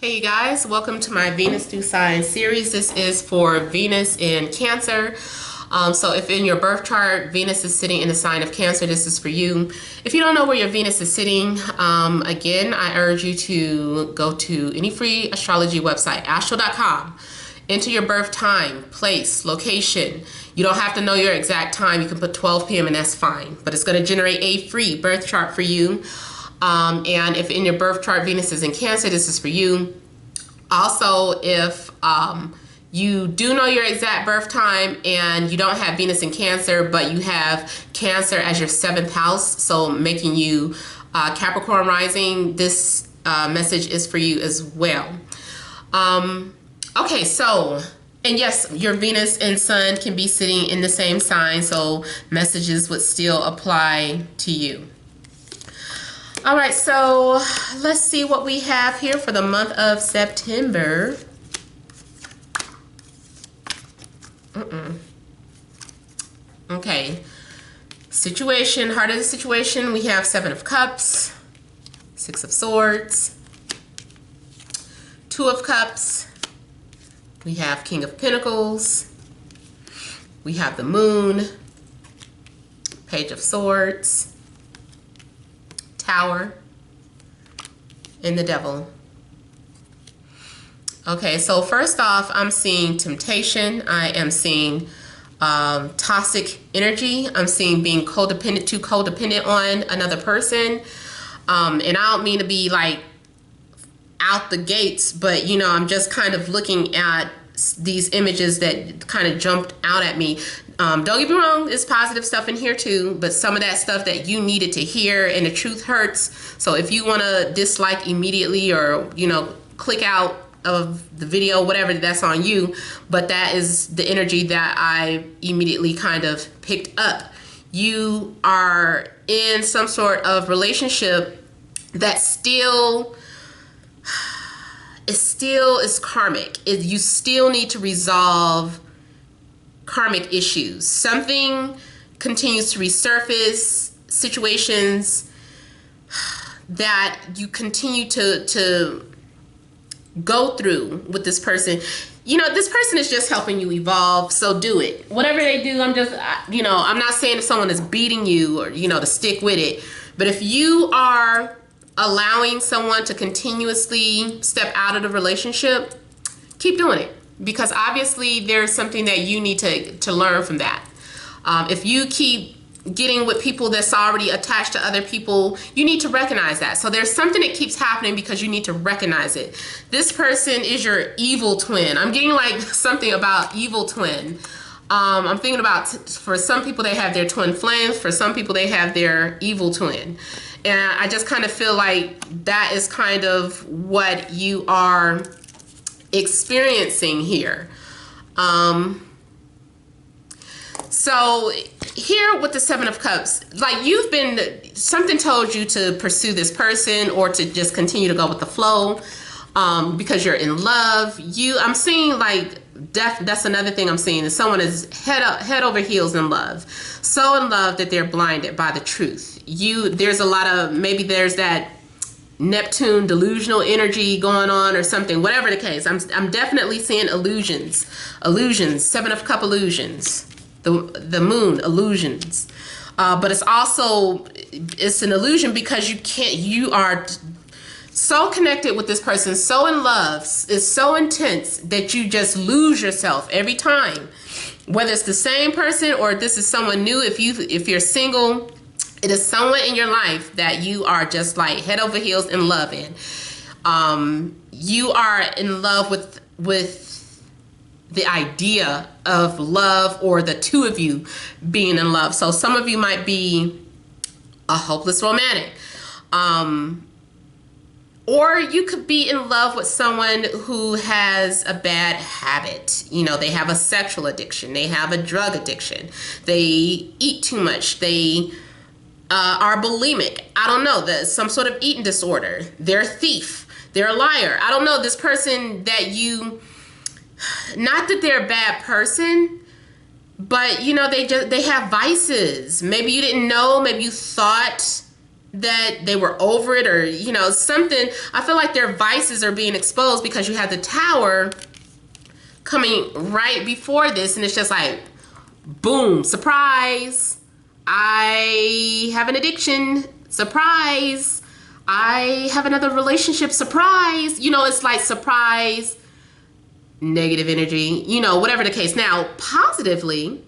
Hey you guys, welcome to my Venus through Sign series. This is for Venus in Cancer. So if in your birth chart Venus is sitting in the sign of Cancer, this is for you. If you don't know where your Venus is sitting, again, I urge you to go to any free astrology website, astro.com. Enter your birth time, place, location. You don't have to know your exact time. You can put 12 p.m. and that's fine. But it's going to generate a free birth chart for you. And if in your birth chart Venus is in Cancer, this is for you. Also, if you do know your exact birth time and you don't have Venus in Cancer, but you have Cancer as your 7th house, so making you Capricorn rising, this message is for you as well. Okay, so, and yes, your Venus and Sun can be sitting in the same sign, so messages would still apply to you. All right, so let's see what we have here for the month of September. Okay, situation, heart of the situation, we have 7 of Cups, 6 of Swords, 2 of Cups, we have King of Pentacles, we have the Moon, Page of Swords, Tower, and the Devil. Okay, so first off, I'm seeing temptation. I am seeing toxic energy. I'm seeing being codependent, too codependent on another person. And I don't mean to be like out the gates, but you know, I'm just kind of looking at these images that kind of jumped out at me. Don't get me wrong, there's positive stuff in here too, but some of that stuff that you needed to hear and the truth hurts. So if you want to dislike immediately or, you know, click out of the video, whatever, that's on you. But that is the energy that I immediately kind of picked up. You are in some sort of relationship that still is karmic. You still need to resolve karmic issues. Something continues to resurface, situations that you continue to go through with this person. You know, this person is just helping you evolve, so do it. Whatever they do, I'm just, you know, I'm not saying if someone is beating you or, you know, to stick with it. But if you are allowing someone to continuously step out of the relationship, keep doing it. Because obviously there's something that you need to learn from that. If you keep getting with people that's already attached to other people, you need to recognize that. So there's something that keeps happening because you need to recognize it. This person is your evil twin. I'm getting like something about evil twin. I'm thinking about, for some people they have their twin flames, for some people they have their evil twin. And I just kind of feel like that is kind of what you are experiencing here. So here with the 7 of Cups, like you've been, something told you to pursue this person or to just continue to go with the flow because you're in love. I'm seeing like that's another thing I'm seeing is someone is head over heels in love. So in love that they're blinded by the truth. There's a lot of, maybe there's that Neptune delusional energy going on or something, whatever the case. I'm definitely seeing illusions, 7 of Cup illusions, the Moon illusions. But it's also, it's an illusion because you are so connected with this person, so in love, it's so intense that you just lose yourself every time. Whether it's the same person or this is someone new, if you're single, it is someone in your life that you are just like head over heels in love in. You are in love with the idea of love or the two of you being in love. So some of you might be a hopeless romantic. Or you could be in love with someone who has a bad habit. You know, they have a sexual addiction. They have a drug addiction. They eat too much. They are bulimic. I don't know, some sort of eating disorder. They're a thief. They're a liar. I don't know, this person that you, not that they're a bad person, but you know, they have vices. Maybe you didn't know, maybe you thought that they were over it, or, you know, something. I feel like their vices are being exposed because you have the Tower coming right before this, and it's just like, boom, surprise, I have an addiction, surprise, I have another relationship, surprise. You know, it's like surprise, negative energy, you know, whatever the case. Now, positively,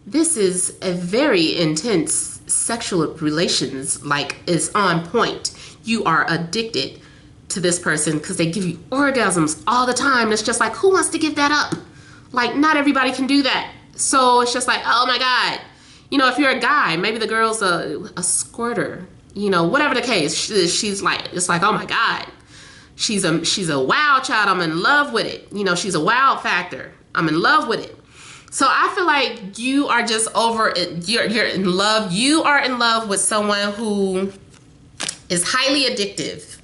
this is a very intense sexual relations, like, is on point. You are addicted to this person because they give you orgasms all the time. It's just like, who wants to give that up? Like, not everybody can do that. So it's just like, oh my God. You know, if you're a guy, maybe the girl's a squirter, you know, whatever the case. She's like, it's like, oh my God. She's a wild child. I'm in love with it. You know, she's a wild factor. I'm in love with it. So I feel like you are just over it. You're in love. You are in love with someone who is highly addictive,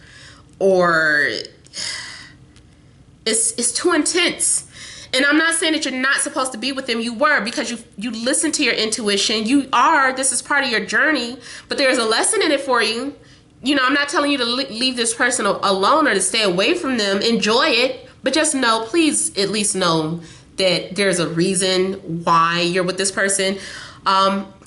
or it's too intense. And I'm not saying that you're not supposed to be with them. You were, because you listen to your intuition. You are. This is part of your journey. But there's a lesson in it for you. You know, I'm not telling you to leave this person alone or to stay away from them. Enjoy it. But just know, please at least know that there's a reason why you're with this person.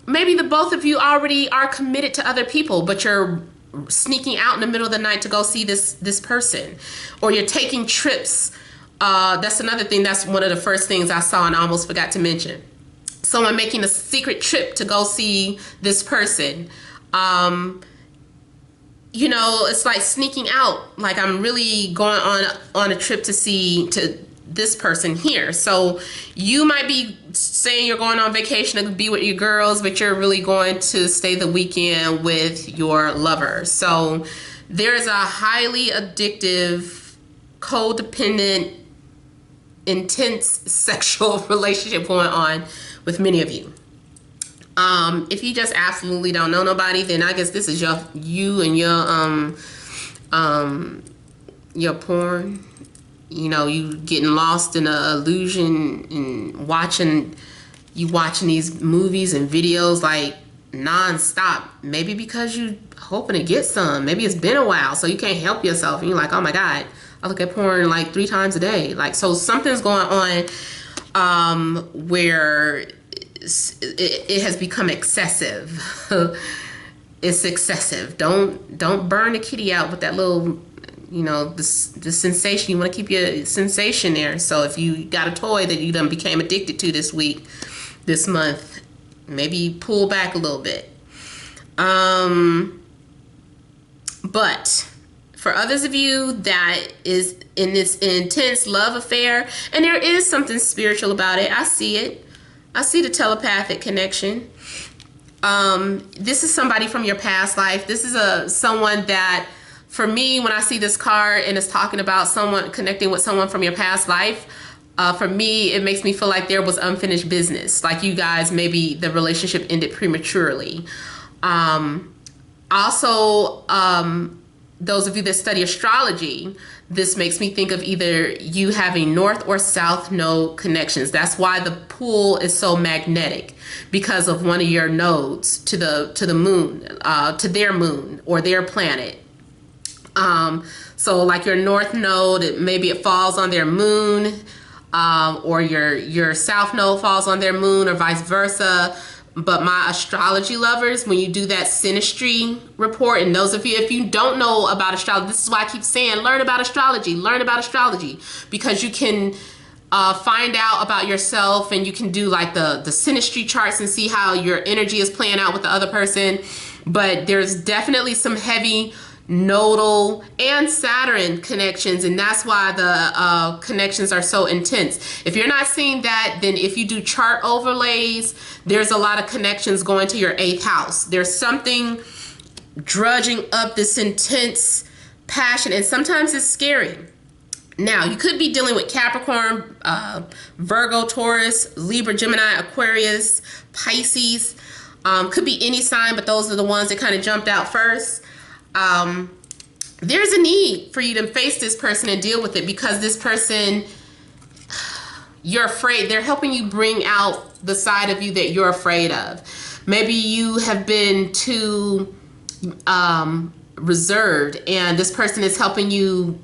Maybe the both of you already are committed to other people, but you're sneaking out in the middle of the night to go see this person. Or you're taking trips. That's another thing. That's one of the first things I saw and I almost forgot to mention. Someone making a secret trip to go see this person. You know, it's like sneaking out. Like, I'm really going on a trip to see this person here. So you might be saying you're going on vacation to be with your girls, but you're really going to stay the weekend with your lover. So there's a highly addictive, codependent, intense sexual relationship going on with many of you. If you just absolutely don't know nobody, then I guess this is you and your porn. You know, you getting lost in an illusion and watching these movies and videos like non-stop. Maybe because you hoping to get some. Maybe it's been a while, so you can't help yourself. And you're like, oh my God, I look at porn like 3 times a day. Like, so something's going on where it has become excessive. It's excessive. Don't burn the kitty out with that little, you know, the sensation. You want to keep your sensation there. So if you got a toy that you done became addicted to this month, maybe pull back a little bit. But for others of you that is in this intense love affair, and there is something spiritual about it, I see it. I see the telepathic connection. This is somebody from your past life. This is someone that, for me, when I see this card and it's talking about someone connecting with someone from your past life, for me, it makes me feel like there was unfinished business. Like, you guys, maybe the relationship ended prematurely. Also, those of you that study astrology, this makes me think of either you having north or south node connections. That's why the pool is so magnetic, because of one of your nodes to the moon, to their moon or their planet. So like your north node, maybe it falls on their moon, or your south node falls on their moon, or vice versa. But my astrology lovers, when you do that synastry report, and those of you, if you don't know about astrology, this is why I keep saying, learn about astrology, because you can find out about yourself, and you can do like the synastry charts and see how your energy is playing out with the other person. But there's definitely some heavy nodal and Saturn connections, and that's why the connections are so intense. If you're not seeing that, then if you do chart overlays, there's a lot of connections going to your 8th house. There's something drudging up this intense passion, and sometimes it's scary. Now, you could be dealing with Capricorn, Virgo, Taurus, Libra, Gemini, Aquarius, Pisces. Could be any sign, but those are the ones that kind of jumped out first. There's a need for you to face this person and deal with it, because this person, you're afraid. They're helping you bring out the side of you that you're afraid of. Maybe you have been too reserved, and this person is helping you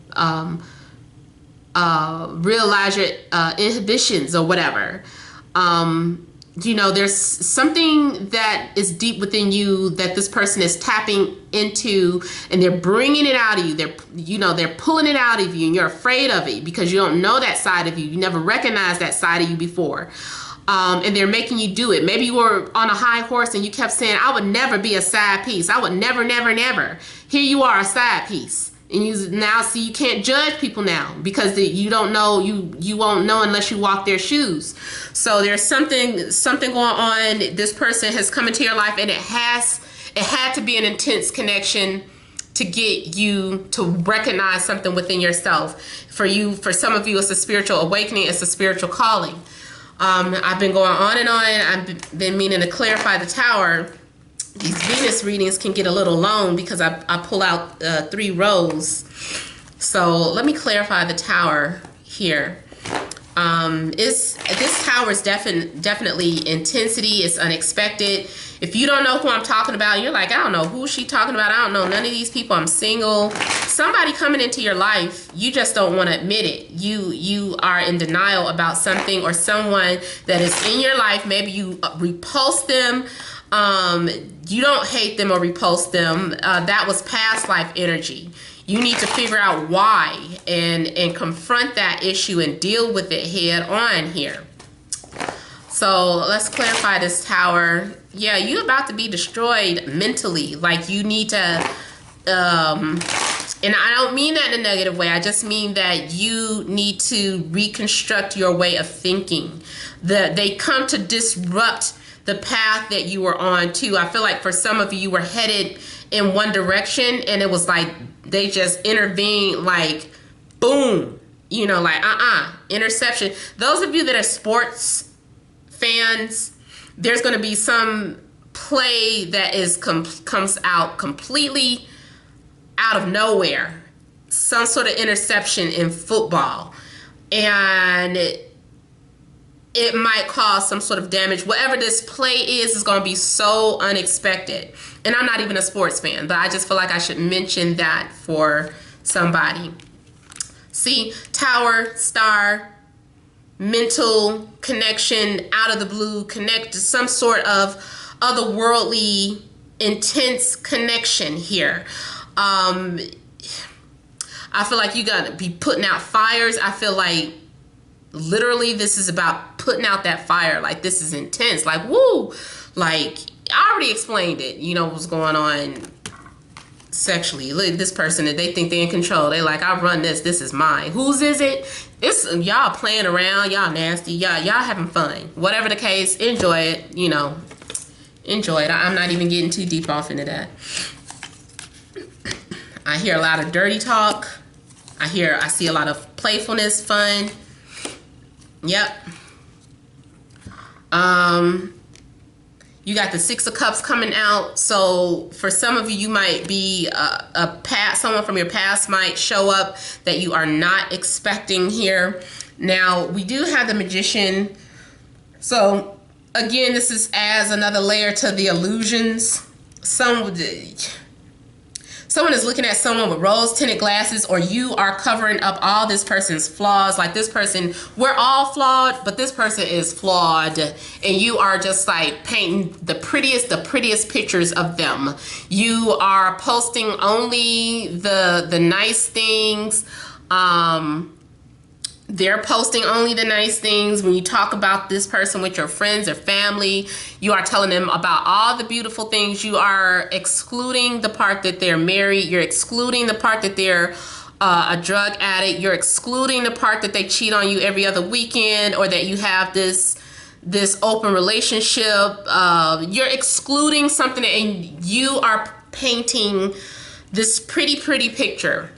realize your inhibitions or whatever. You know, there's something that is deep within you that this person is tapping into, and they're bringing it out of you. They're pulling it out of you, and you're afraid of it because you don't know that side of you. You never recognized that side of you before. And they're making you do it. Maybe you were on a high horse and you kept saying, I would never be a side piece. I would never, never, never. Here you are, a side piece. And you now see you can't judge people now because you don't know, you won't know unless you walk their shoes. So there's something going on. This person has come into your life, and it had to be an intense connection to get you to recognize something within yourself. For some of you, it's a spiritual awakening. It's a spiritual calling. I've been going on and on. I've been meaning to clarify the Tower. These Venus readings can get a little long because I pull out 3 rows. So let me clarify the Tower here. This Tower is definitely intensity. It's unexpected. If you don't know who I'm talking about, you're like, I don't know who she talking about. I don't know none of these people. I'm single. Somebody coming into your life, you just don't want to admit it. You are in denial about something or someone that is in your life. Maybe you repulse them. You don't hate them or repulse them. That was past life energy. You need to figure out why and confront that issue and deal with it head on here. So let's clarify this Tower. Yeah, you're about to be destroyed mentally. Like you need to, and I don't mean that in a negative way. I just mean that you need to reconstruct your way of thinking. They come to disrupt the path that you were on too. I feel like for some of you, you were headed in one direction, and it was like they just intervened, like boom, you know, like interception. Those of you that are sports fans, there's going to be some play that comes out completely out of nowhere, some sort of interception in football, and it might cause some sort of damage. Whatever this play is going to be so unexpected. And I'm not even a sports fan, but I just feel like I should mention that for somebody. See, Tower, star, mental connection, out of the blue, connect to some sort of otherworldly, intense connection here. I feel like you got to be putting out fires. I feel like literally this is about putting out that fire. Like this is intense. Like, woo! Like, I already explained it, you know, what's going on sexually. Look, this person, that they think they're in control. They like, I run this. This is mine. Whose is it? It's y'all playing around. Y'all nasty. Y'all having fun. Whatever the case, enjoy it. You know, enjoy it. I'm not even getting too deep off into that. I hear a lot of dirty talk. I see a lot of playfulness, fun. Yep. You got the 6 of Cups coming out. So for some of you, you might be someone from your past might show up that you are not expecting here. Now, we do have the Magician. So again, this is as another layer to the illusions. Someone is looking at someone with rose-tinted glasses, or you are covering up all this person's flaws. Like this person, we're all flawed, but this person is flawed, and you are just like painting the prettiest pictures of them. You are posting only the nice things. They're posting only the nice things. When you talk about this person with your friends or family, you are telling them about all the beautiful things. You are excluding the part that they're married. You're excluding the part that they're a drug addict. You're excluding the part that they cheat on you every other weekend, or that you have this open relationship. You're excluding something, and you are painting this pretty picture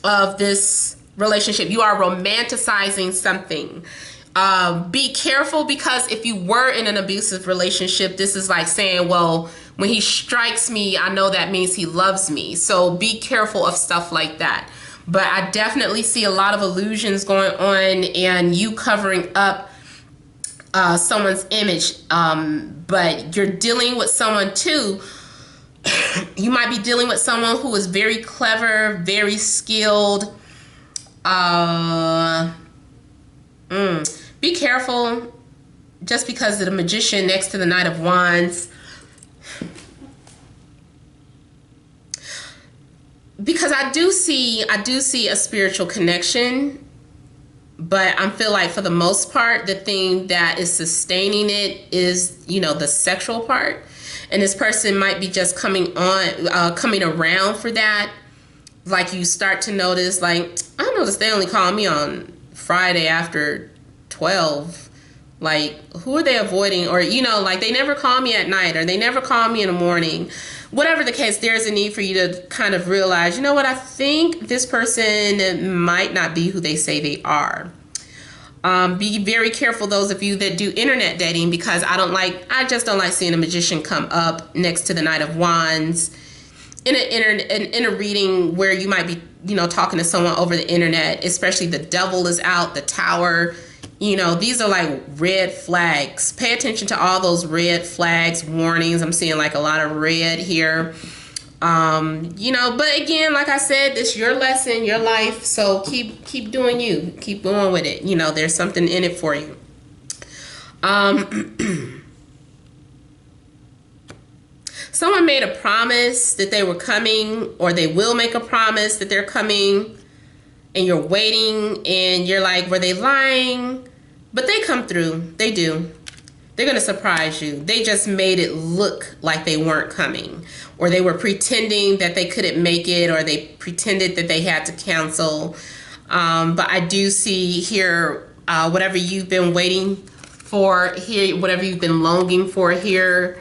of this relationship. You are romanticizing something. Be careful, because if you were in an abusive relationship, this is like saying, well, when he strikes me, I know that means he loves me. So be careful of stuff like that. But I definitely see a lot of illusions going on, and you covering up someone's image. But you're dealing with someone too You might be dealing with someone who is very clever, very skilled. Be careful, just because of the Magician next to the Knight of Wands. Because I do see a spiritual connection, but I feel like for the most part, the thing that is sustaining it is, you know, the sexual part. And this person might be just coming around for that. Like, you start to notice, like, I noticed they only call me on Friday after 12. Like, who are they avoiding? Or, you know, like, they never call me at night, or they never call me in the morning. Whatever the case, there's a need for you to kind of realize, you know what, I think this person might not be who they say they are. Be very careful, those of you that do internet dating, because I just don't like seeing a Magician come up next to the Knight of Wands in a reading where you might be, you know, talking to someone over the internet, especially the Devil is out, the Tower. You know, these are like red flags. Pay attention to all those red flags, warnings. I'm seeing like a lot of red here. You know, but again, like I said, it's your lesson, your life. So keep doing you. Keep going with it. You know, there's something in it for you. Someone made a promise that they were coming, or they will make a promise that they're coming, and you're waiting, and you're like, were they lying? But they come through. They do. They're going to surprise you. They just made it look like they weren't coming, or they were pretending that they couldn't make it, or they pretended that they had to cancel. But I do see here, whatever you've been waiting for here, whatever you've been longing for here,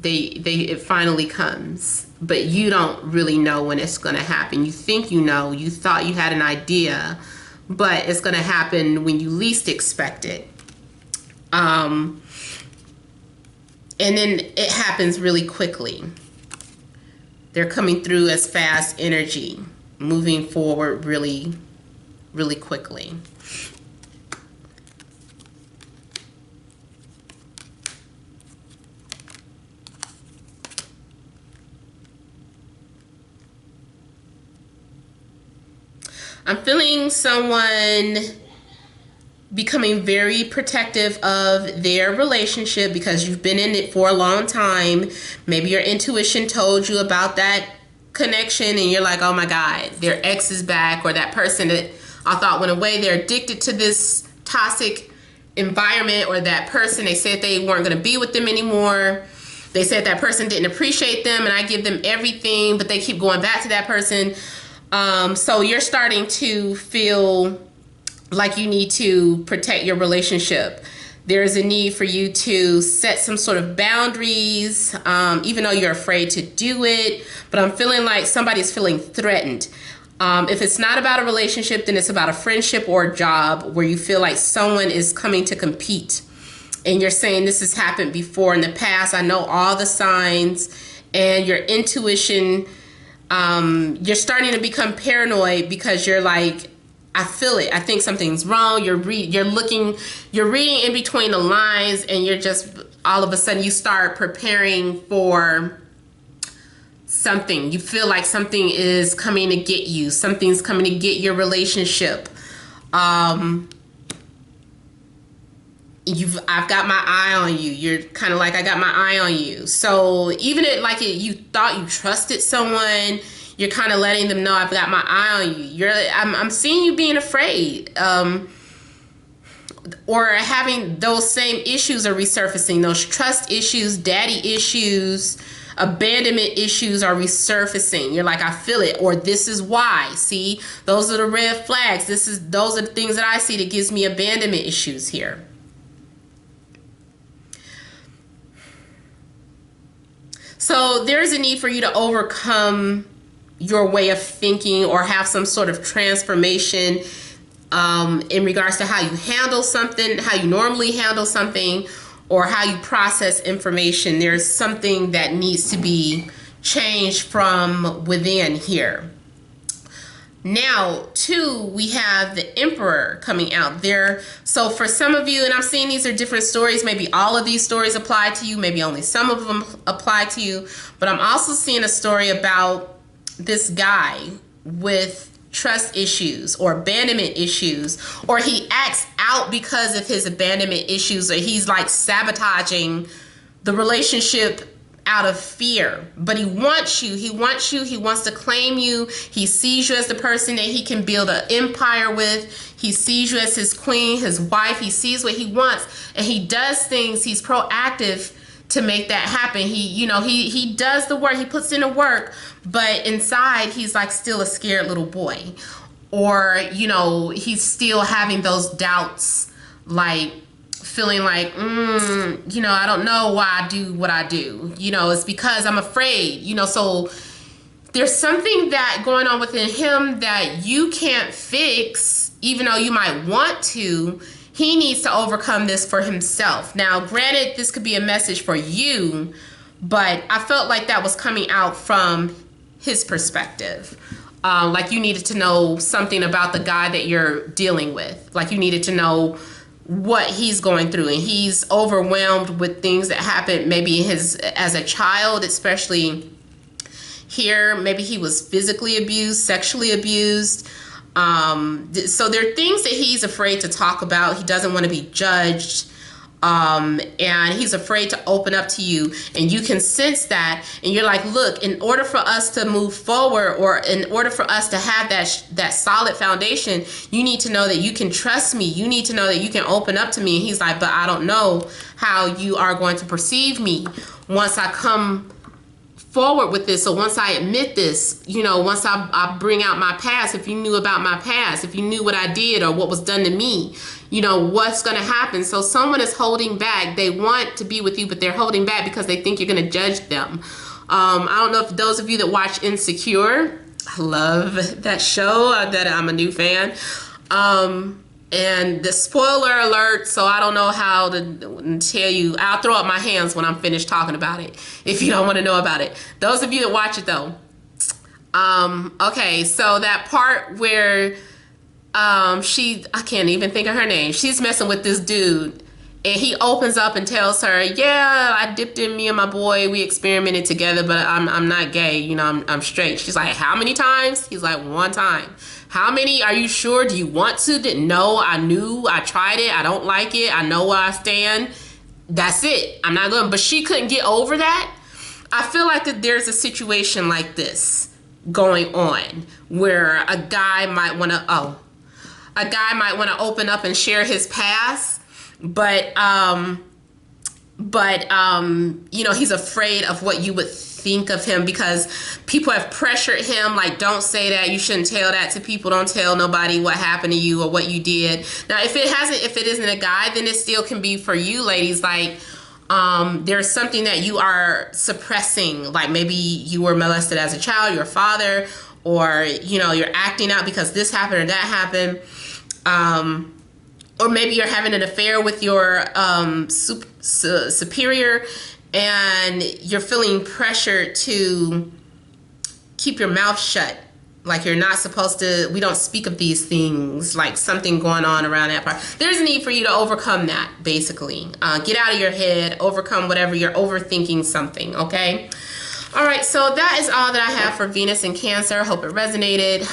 it finally comes. But you don't really know when it's going to happen. You think you know. You thought you had an idea, but it's going to happen when you least expect it. And then it happens really quickly. They're coming through as fast energy, moving forward really, really quickly. I'm feeling someone becoming very protective of their relationship because you've been in it for a long time. Maybe your intuition told you about that connection and you're like, oh my God, their ex is back, or that person that I thought went away, they're addicted to this toxic environment, or that person, they said they weren't going to be with them anymore. They said that person didn't appreciate them and I give them everything, but they keep going back to that person. So you're starting to feel like you need to protect your relationship. There's a need for you to set some sort of boundaries, even though you're afraid to do it. But I'm feeling like somebody's feeling threatened. If it's not about a relationship, then it's about a friendship or a job where you feel like someone is coming to compete. And you're saying this has happened before in the past. I know all the signs, and your intuition, you're starting to become paranoid because you're like, I feel it. I think something's wrong. You're reading in between the lines, and you're just, all of a sudden you start preparing for something. You feel like something is coming to get you. Something's coming to get your relationship. I've got my eye on you. You're kind of like, I got my eye on you. So even if you thought you trusted someone, you're kind of letting them know, I've got my eye on you. I'm seeing you being afraid, or having those same issues are resurfacing. Those trust issues, daddy issues, abandonment issues are resurfacing. You're like, I feel it, or this is why. See, those are the red flags. Those are the things that I see that gives me abandonment issues here. So there's a need for you to overcome your way of thinking, or have some sort of transformation in regards to how you handle something, how you normally handle something, or how you process information. There's something that needs to be changed from within here. Now, two, we have the Emperor coming out there. So for some of you, and I'm seeing these are different stories, maybe all of these stories apply to you, maybe only some of them apply to you, but I'm also seeing a story about this guy with trust issues or abandonment issues, or he acts out because of his abandonment issues, or he's like sabotaging the relationship out of fear. But he wants you, he wants to claim you. He sees you as the person that he can build an empire with. He sees you as his queen, his wife. He sees what he wants, and he does things. He's proactive to make that happen. He does the work, he puts in the work, but inside he's like still a scared little boy. Or, he's still having those doubts, like feeling like, I don't know why I do what I do. It's because I'm afraid, so there's something that going on within him that you can't fix, even though you might want to. He needs to overcome this for himself. Now, granted, this could be a message for you, but I felt like that was coming out from his perspective. Like you needed to know something about the guy that you're dealing with. Like you needed to know what he's going through, and he's overwhelmed with things that happened maybe as a child, especially here. Maybe he was physically abused, sexually abused. So there are things that he's afraid to talk about. He doesn't want to be judged. And he's afraid to open up to you, and you can sense that, and you're like, look, in order for us to move forward, or in order for us to have that solid foundation, you need to know that you can trust me. You need to know that you can open up to me. And he's like, but I don't know how you are going to perceive me once I come forward with this. So once I admit this, once I bring out my past, if you knew about my past, if you knew what I did or what was done to me, what's going to happen. So someone is holding back. They want to be with you, but they're holding back because they think you're going to judge them. I don't know if those of you that watch Insecure, I love that show, that I'm a new fan. And the spoiler alert, so I don't know how to tell you. I'll throw up my hands when I'm finished talking about it if you don't want to know about it. Those of you that watch it though. Okay, so that part where I can't even think of her name. She's messing with this dude, and he opens up and tells her, yeah, I dipped in, me and my boy, we experimented together, but I'm not gay, I'm straight. She's like, how many times? He's like, one time. How many? Are you sure? Do you want to? No, I knew, I tried it, I don't like it, I know where I stand. That's it. I'm not going. But she couldn't get over that. I feel like that there's a situation like this going on where a guy might want to open up and share his past, but he's afraid of what you would think of him, because people have pressured him, like, don't say that, you shouldn't tell that to people, don't tell nobody what happened to you or what you did. Now, if it isn't a guy, then it still can be for you, ladies. Like, there's something that you are suppressing, like maybe you were molested as a child, your father, or you're acting out because this happened or that happened. Or maybe you're having an affair with your superior, and you're feeling pressured to keep your mouth shut. Like you're not supposed to, we don't speak of these things, like something going on around that part. There's a need for you to overcome that, basically. Get out of your head, overcome whatever you're overthinking something, okay? All right, so that is all that I have for Venus and Cancer. Hope it resonated.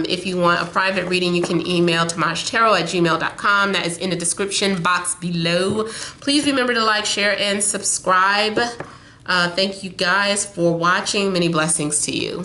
If you want a private reading, you can email TemajTarot@gmail.com. That is in the description box below. Please remember to like, share, and subscribe. Thank you guys for watching. Many blessings to you.